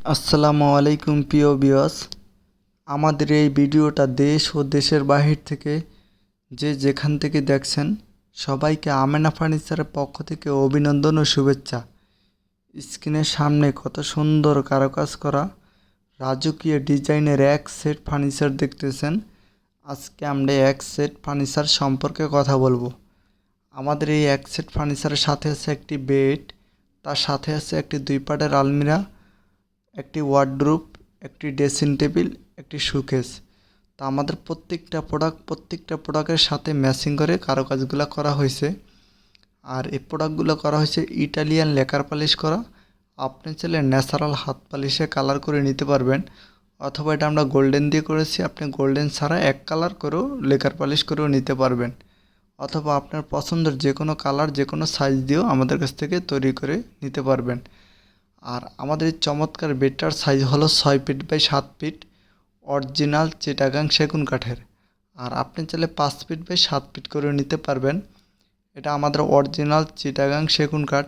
আসসালামু আলাইকুম প্রিয় ভিউয়ার্স। আমাদের এই ভিডিওটা দেশ ও দেশের বাহির থেকে যে যেখান থেকে দেখছেন সবাইকে আমেনা ফার্নিচারের পক্ষ থেকে অভিনন্দন ও শুভেচ্ছা। স্ক্রিনের সামনে কত সুন্দর কারুকাজ করা রাজকীয় ডিজাইনের এক সেট ফার্নিচার দেখতেছেন। আজকে আমরা এক সেট ফার্নিচার সম্পর্কে কথা বলবো। আমাদের এই এক সেট ফার্নিচারের সাথে আছে একটি বেড, তার সাথে আছে একটি 2 পাটের আলমিরা, একটি ওয়ার্ডরোব, একটি ড্রেসিং টেবিল, একটি শোকেস। তো আমাদের প্রত্যেকটা প্রোডাক্টের সাথে ম্যাচিং করে কারুকাজগুলো করা হয়েছে। আর এই প্রোডাক্টগুলো করা হয়েছে ইটালিয়ান লেকার পালিশ করা। আপনি চাইলে ন্যাচারাল হাত পালিশে কালার করে নিতে পারবেন, অথবা এটা আমরা গোল্ডেন দিয়ে করেছি, আপনি গোল্ডেন ছাড়া এক কালার করেও লেকার পালিশ করেও নিতে পারবেন, অথবা আপনার পছন্দের যে কোনো কালার যে কোনো সাইজ দিয়েও আমাদের কাছ থেকে তৈরি করে নিতে পারবেন। আর আমাদের এই চমৎকার বেডটার সাইজ হলো 6 feet by 7 feet, original Chittagong সেগুন কাঠের। আর আপনি চাইলে 5 ফিট বাই 7 ফিট করে নিতে পারবেন। এটা আমাদের অরিজিনাল চিটাগাং সেগুন কাঠ।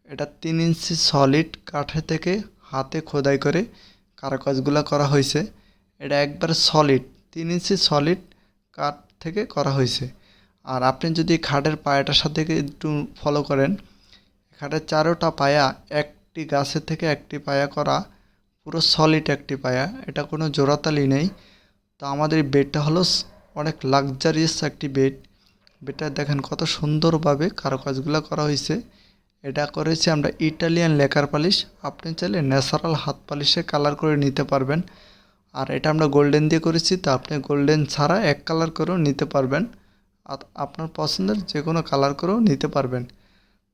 এটা 3 ইঞ্চি সলিড কাঠে থেকে হাতে খোদাই করে কারুকাজগুলো করা হয়েছে। এটা একবার সলিড 3 ইঞ্চি সলিড কাঠ থেকে করা হয়েছে। আর আপনি যদি খাটের পায়াটার সাথে একটু ফলো করেন, খাটের চারোটা পায়া একটি গাছের থেকে একটি পায়া করা, পুরো সলিড একটি পায়া, এটা কোনো জোড়াতালি নেই। তো আমাদের এই বেডটা হলো অনেক লাক্সারিয়াস একটি বেড। বেডটা দেখেন কত সুন্দরভাবে কারুকাজগুলো করা হয়েছে। এটা করেছি আমরা ইটালিয়ান লেকার পালিশ। আপনি চাইলে ন্যাচারাল হাত পালিশে কালার করে নিতে পারবেন। আর এটা আমরা গোল্ডেন দিয়ে করেছি, তো আপনি গোল্ডেন ছাড়া এক কালার করেও নিতে পারবেন, আর আপনার পছন্দের যে কোনো কালার করেও নিতে পারবেন।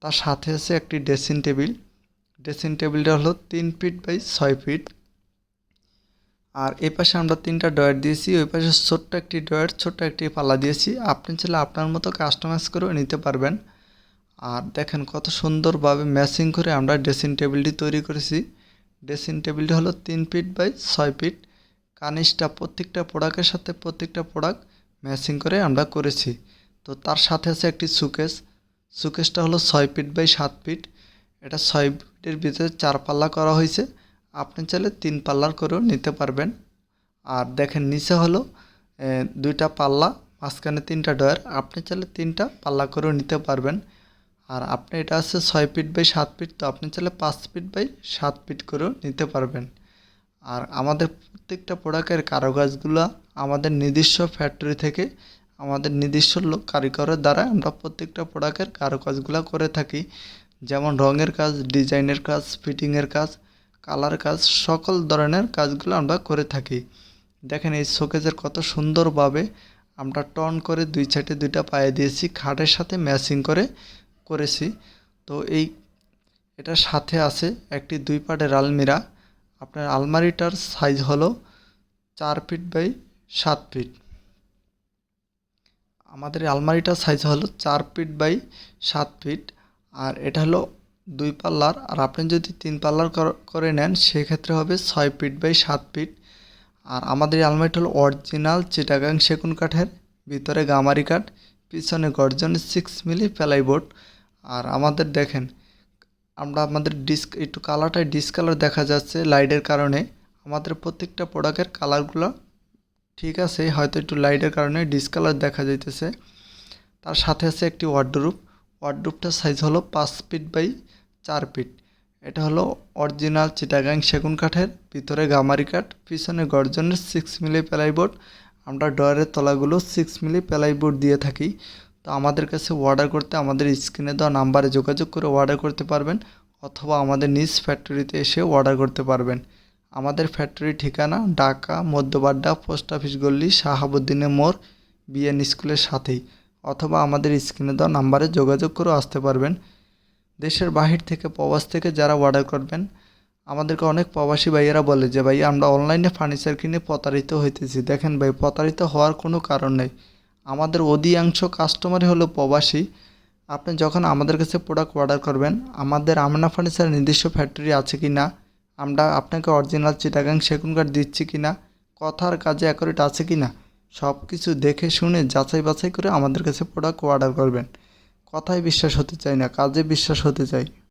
তার সাথে আছে একটি ড্রেসিং টেবিল। ড্রেসিং টেবিলটা হলো 3 ফিট বাই 6 ফিট। আর এই পাশে আমরা 3টা ডয়ার দিয়েছি, ওই পাশে ছোট্ট একটি ডয়ার, ছোট্ট একটি পাল্লা দিয়েছি। আপনি চাইলে আপনার মতো কাস্টমাইজ করেও নিতে পারবেন। আর দেখেন কত সুন্দরভাবে ম্যাচিং করে আমরা ড্রেসিং টেবিলটি তৈরি করেছি। ড্রেসিং টেবিলটি হলো 3 ফিট বাই 6 ফিট। কানিসটা প্রত্যেকটা প্রোডাক্টের সাথে প্রত্যেকটা প্রোডাক্ট ম্যাচিং করে আমরা করেছি। তো তার সাথে আছে একটি সুকেস। সুকেসটা হলো 6 ফিট বাই 7 ফিট। এটা 6 ফিটের ভিতরে 4 পাল্লা করা হয়েছে। আপনি চাইলে 3 পাল্লার করেও নিতে পারবেন। আর দেখেন নিচে হলো 2টা পাল্লা, মাঝখানে 3টা ডয়ার, আপনি চাইলে 3টা পাল্লা করেও নিতে পারবেন। আর আপনি এটা আছে 6 ফিট বাই 7 ফিট, তো আপনি চাইলে 5 ফিট বাই 7 ফিট করেও নিতে পারবেন। আর আমাদের প্রত্যেকটা প্রোডাক্টের কারুকাজগুলো আমাদের নিজস্ব ফ্যাক্টরি থেকে আমাদের নিজস্ব লোক কারিগরের দ্বারা আমরা প্রত্যেকটা প্রোডাক্টের কারুকাজগুলো করে থাকি। যেমন রঙের কাজ, ডিজাইনের কাজ, ফিটিংয়ের কাজ, কালার কাজ, সকল ধরনের কাজগুলো আমরা করে থাকি। দেখেন এই শোকেজের কত সুন্দরভাবে আমরা টন করে 2 সাইডে 2টা পায়ে দিয়েছি, খাটের সাথে ম্যাচিং করে করেছি। তো এটার সাথে আছে একটি 2 পাটের আলমিরা। আপনার আলমারিটার সাইজ হলো 4 ফিট বাই 7 ফিট। আমাদের আলমারিটার সাইজ হলো 4 ফিট বাই 7 ফিট। আর এটা হলো 2 পাল্লার। আর আপনি যদি 3 পাল্লার করে নেন সেক্ষেত্রে হবে 6 ফিট বাই 7 ফিট। আর আমাদের এই আলমারিটা হলো অরিজিনাল চিটাগাং সেগুন কাঠের, ভিতরে গামারি কাঠ, পিছনে গর্জন 6 মিলি প্লাইবোর্ড। আর আমাদের দেখেন আমরা আমাদের একটু কালারটাই ডিসকালার দেখা যাচ্ছে লাইটের কারণে। আমাদের প্রত্যেকটা প্রোডাক্টের কালারগুলো ঠিক আছে, হয়তো একটু লাইটের কারণে ডিসকালার দেখা যাইতেছে। তার সাথে আছে একটি ওয়ার্ডরোব। ওয়ার্ডরোবটার সাইজ হলো 5 ফিট বাই 4 ফিট। এটা হলো অরিজিনাল চিটাগাং সেগুন কাঠের, ভিতরে গামারি কাঠ, পিছনে গর্জনের 6 মিলি প্লাইবোর্ড। আমরা ডয়ারের তলাগুলো 6 মিলি প্লাইবোর্ড দিয়ে থাকি। তো আমাদের কাছে অর্ডার করতে আমাদের স্ক্রিনে দেওয়া নাম্বারে যোগাযোগ করে অর্ডার করতে পারবেন, অথবা আমাদের নিজ ফ্যাক্টরিতে এসে অর্ডার করতে পারবেন। আমাদের ফ্যাক্টরির ঠিকানা ঢাকা মধ্যবাড্ডা, পোস্ট অফিস গল্লি, শাহাবুদ্দিনের মোড়, বিএন স্কুলের সাথেই, অথবা আমাদের স্ক্রিনে দেওয়া নাম্বারে যোগাযোগ করে আসতে পারবেন। দেশের বাহির থেকে, প্রবাস থেকে যারা অর্ডার করবেন, আমাদেরকে অনেক প্রবাসী ভাইয়েরা বলে যে ভাই আমরা অনলাইনে ফার্নিচার কিনে প্রতারিত হইতেছি। দেখেন ভাই, প্রতারিত হওয়ার কোনো কারণ নেই। আমাদের অধিকাংশ কাস্টমারই হলো প্রবাসী। আপনি যখন আমাদের কাছে প্রোডাক্ট অর্ডার করবেন, আমাদের আমেনা ফার্নিচারের নিজস্ব ফ্যাক্টরি আছে কি না, আমরা আপনাকে অরিজিনাল চিটাগাং সেগুন কাঠ দিচ্ছি কি না, কথার কাজে অ্যাকুরেট আছে কি না, সব কিছু দেখে শুনে যাচাই বাছাই করে আমাদের কাছে প্রোডাক্ট অর্ডার করবেন। কথায় বিশ্বাস হতে চাই না, কাজে বিশ্বাস হতে চাই।